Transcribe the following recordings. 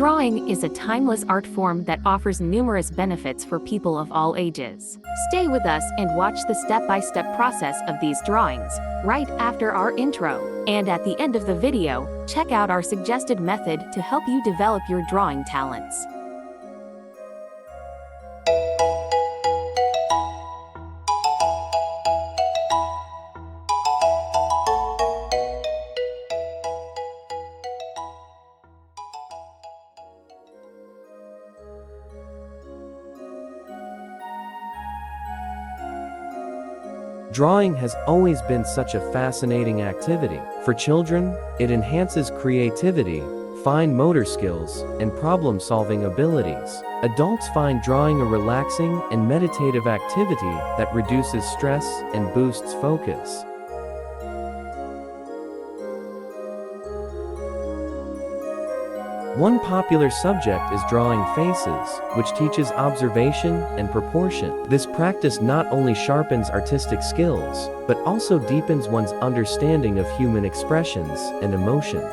Drawing is a timeless art form that offers numerous benefits for people of all ages. Stay with us and watch the step-by-step process of these drawings, right after our intro. And at the end of the video, check out our suggested method to help you develop your drawing talents. Drawing has always been such a fascinating activity. For children, it enhances creativity, fine motor skills, and problem-solving abilities. Adults find drawing a relaxing and meditative activity that reduces stress and boosts focus. One popular subject is drawing faces, which teaches observation and proportion. This practice not only sharpens artistic skills, but also deepens one's understanding of human expressions and emotions.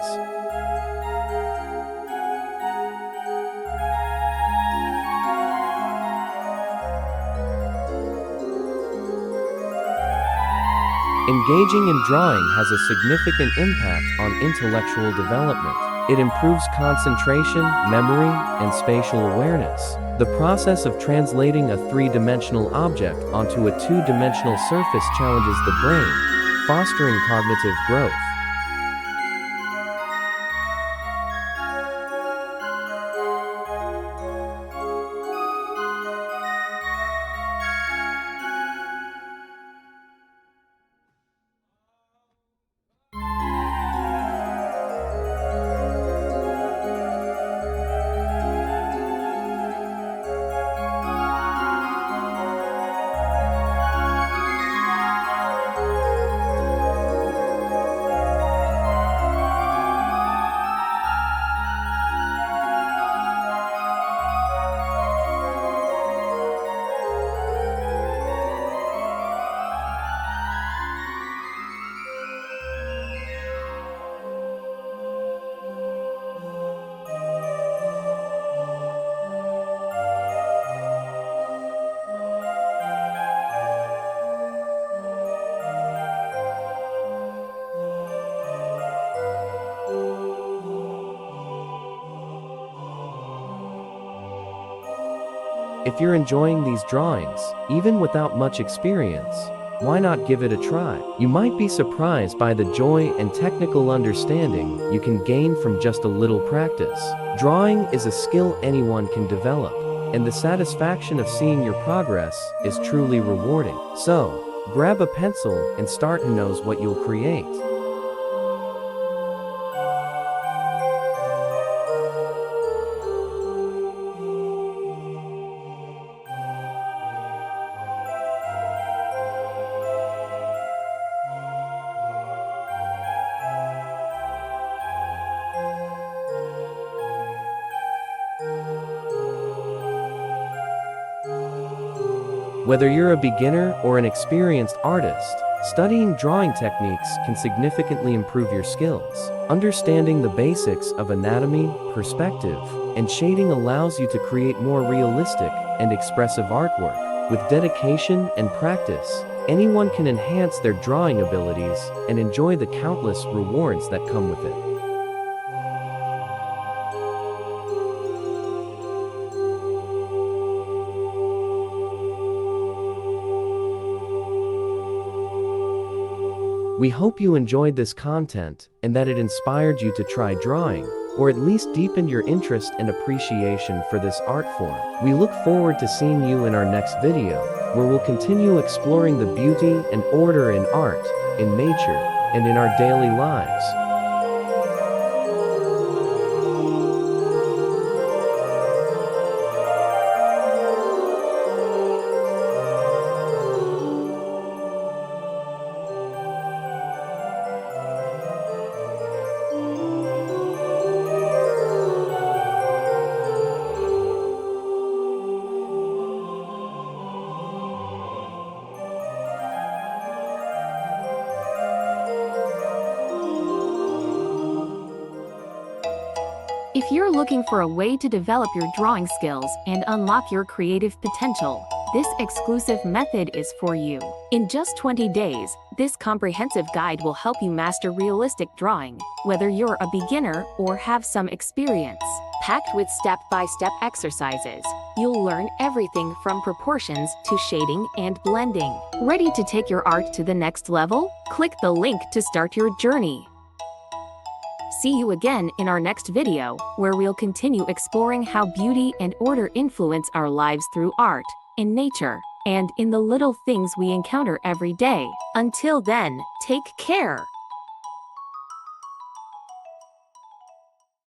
Engaging in drawing has a significant impact on intellectual development. It improves concentration, memory, and spatial awareness. The process of translating a three-dimensional object onto a two-dimensional surface challenges the brain, fostering cognitive growth. If you're enjoying these drawings, even without much experience, why not give it a try? You might be surprised by the joy and technical understanding you can gain from just a little practice. Drawing is a skill anyone can develop, and the satisfaction of seeing your progress is truly rewarding. So, grab a pencil and start. Who knows what you'll create? Whether you're a beginner or an experienced artist, studying drawing techniques can significantly improve your skills. Understanding the basics of anatomy, perspective, and shading allows you to create more realistic and expressive artwork. With dedication and practice, anyone can enhance their drawing abilities and enjoy the countless rewards that come with it. We hope you enjoyed this content and that it inspired you to try drawing, or at least deepened your interest and appreciation for this art form. We look forward to seeing you in our next video, where we'll continue exploring the beauty and order in art, in nature, and in our daily lives. If you're looking for a way to develop your drawing skills and unlock your creative potential, this exclusive method is for you. In just 20 days, this comprehensive guide will help you master realistic drawing, whether you're a beginner or have some experience. Packed with step-by-step exercises, you'll learn everything from proportions to shading and blending. Ready to take your art to the next level? Click the link to start your journey. See you again in our next video, where we'll continue exploring how beauty and order influence our lives through art, in nature, and in the little things we encounter every day. Until then, take care.